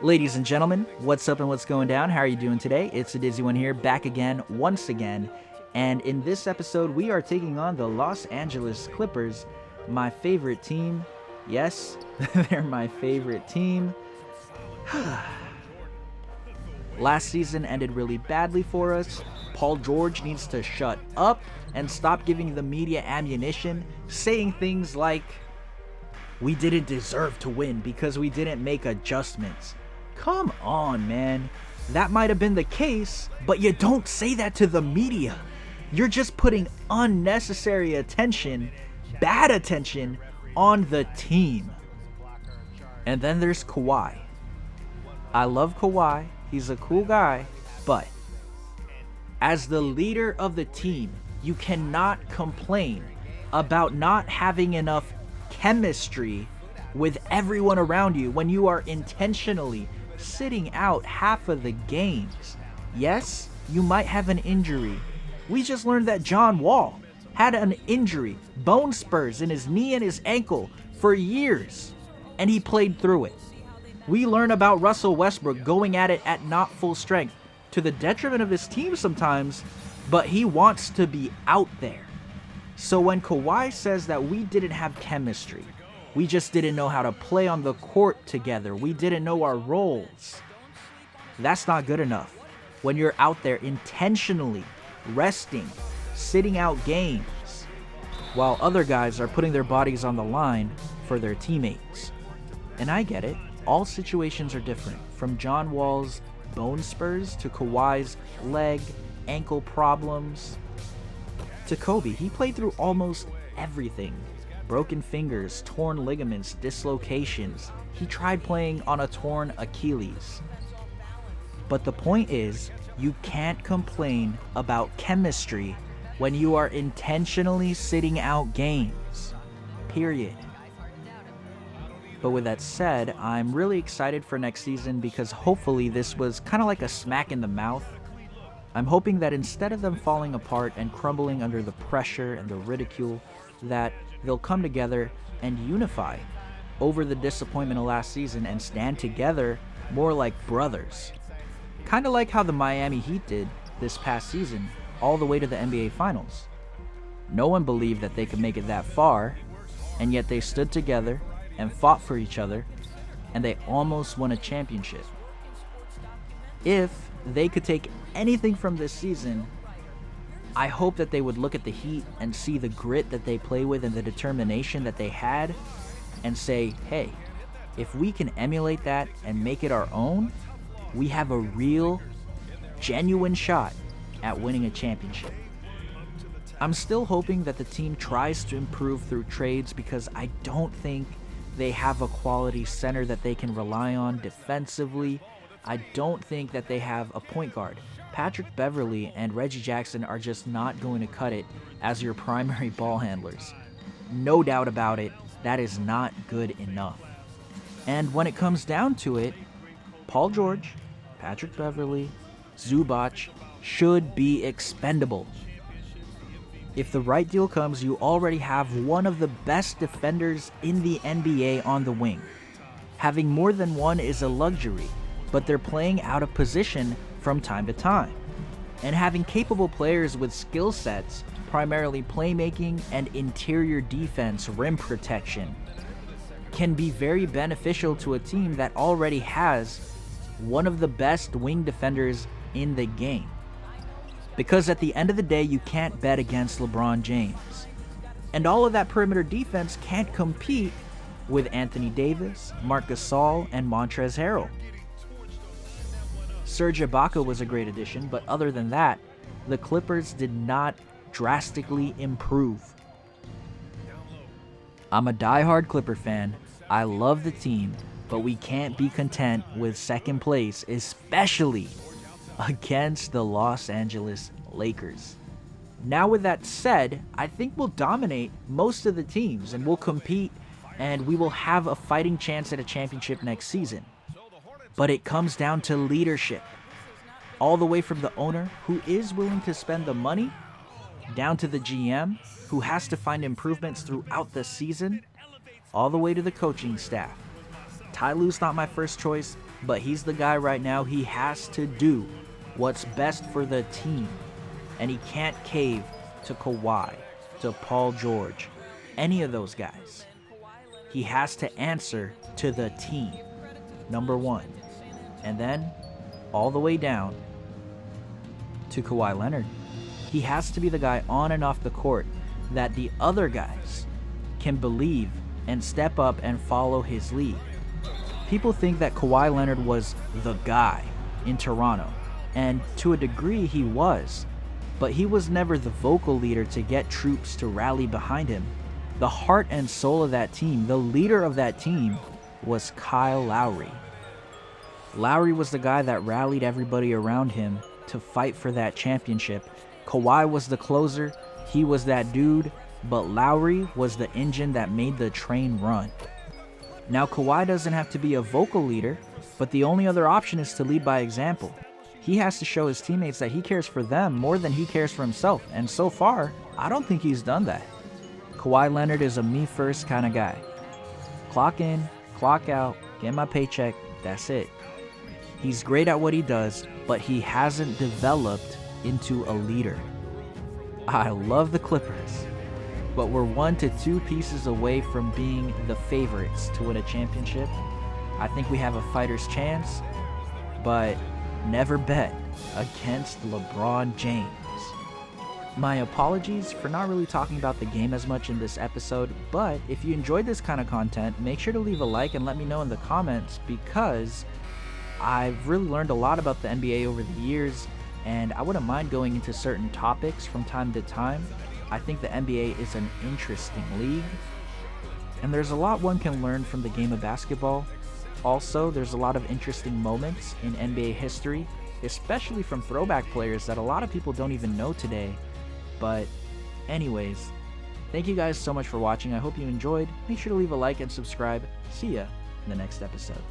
Ladies and gentlemen, what's up and what's going down? How are you doing today? It's the Dizzy One here, back again, once again. And in this episode, we are taking on the Los Angeles Clippers, my favorite team. Yes, they're my favorite team. Last season ended really badly for us. Paul George needs to shut up and stop giving the media ammunition, saying things like, "We didn't deserve to win because we didn't make adjustments." Come on, man. That might have been the case, but you don't say that to the media. You're just putting unnecessary attention, bad attention, on the team. And then there's Kawhi. I love Kawhi. He's a cool guy, but as the leader of the team, you cannot complain about not having enough chemistry with everyone around you when you are intentionally sitting out half of the games. Yes, you might have an injury. We just learned that John Wall had an injury, bone spurs in his knee and his ankle for years, and he played through it. We learn about Russell Westbrook going at it at not full strength, to the detriment of his team sometimes, but he wants to be out there. So when Kawhi says that we didn't have chemistry, we just didn't know how to play on the court together, we didn't know our roles, that's not good enough. When you're out there intentionally resting, sitting out games, while other guys are putting their bodies on the line for their teammates. And I get it, all situations are different, from John Wall's bone spurs to Kawhi's leg, ankle problems, to Kobe. He played through almost everything. Broken fingers, torn ligaments, dislocations. He tried playing on a torn Achilles. But the point is, you can't complain about chemistry when you are intentionally sitting out games. Period. But with that said, I'm really excited for next season because hopefully this was kind of like a smack in the mouth. I'm hoping that instead of them falling apart and crumbling under the pressure and the ridicule, that they'll come together and unify over the disappointment of last season and stand together more like brothers. Kind of like how the Miami Heat did this past season, all the way to the NBA Finals. No one believed that they could make it that far, and yet they stood together and fought for each other, and they almost won a championship. If they could take anything from this season, I hope that they would look at the Heat and see the grit that they play with and the determination that they had and say, hey, if we can emulate that and make it our own, we have a real, genuine shot at winning a championship. I'm still hoping that the team tries to improve through trades because I don't think they have a quality center that they can rely on defensively. I don't think that they have a point guard. Patrick Beverley and Reggie Jackson are just not going to cut it as your primary ball handlers. No doubt about it, that is not good enough. And when it comes down to it, Paul George, Patrick Beverley, Zubac should be expendable. If the right deal comes, you already have one of the best defenders in the NBA on the wing. Having more than one is a luxury, but they're playing out of position from time to time. And having capable players with skill sets, primarily playmaking and interior defense, rim protection, can be very beneficial to a team that already has one of the best wing defenders in the game. Because at the end of the day, you can't bet against LeBron James. And all of that perimeter defense can't compete with Anthony Davis, Marc Gasol, and Montrezl Harrell. Serge Ibaka was a great addition, but other than that, the Clippers did not drastically improve. I'm a diehard Clipper fan. I love the team, but we can't be content with second place, especially against the Los Angeles Lakers. Now with that said, I think we'll dominate most of the teams and we'll compete and we will have a fighting chance at a championship next season. But it comes down to leadership. All the way from the owner, who is willing to spend the money, down to the GM, who has to find improvements throughout the season, all the way to the coaching staff. Ty Lue's not my first choice. but he's the guy right now. He has to do what's best for the team, and he can't cave to Kawhi, to Paul George, any of those guys. He has to answer to the team, number one, and then all the way down to Kawaii Leonard. He has to be the guy on and off the court that the other guys can believe and step up and follow his lead. People think that Kawaii Leonard was the guy in Toronto, and to a degree he was, but he was never the vocal leader to get troops to rally behind him. The heart and soul of that team, the leader of that team, was Kyle Lowry. Lowry was the guy that rallied everybody around him to fight for that championship. Kawhi was the closer, he was that dude, but Lowry was the engine that made the train run. Now Kawhi doesn't have to be a vocal leader, but the only other option is to lead by example. He has to show his teammates that he cares for them more than he cares for himself, and so far, I don't think he's done that. Kawaii Leonard is a me-first kind of guy. Clock in, clock out, get my paycheck, that's it. He's great at what he does, but he hasn't developed into a leader. I love the Clippers, but we're 1 to 2 pieces away from being the favorites to win a championship. I think we have a fighter's chance, but never bet against LeBron James. My apologies for not really talking about the game as much in this episode, but if you enjoyed this kind of content, make sure to leave a like and let me know in the comments, because I've really learned a lot about the NBA over the years, and I wouldn't mind going into certain topics from time to time. I think the NBA is an interesting league, and there's a lot one can learn from the game of basketball. Also, there's a lot of interesting moments in NBA history, especially from throwback players that a lot of people don't even know today. But anyways, thank you guys so much for watching. I hope you enjoyed. Make sure to leave a like and subscribe. See ya in the next episode.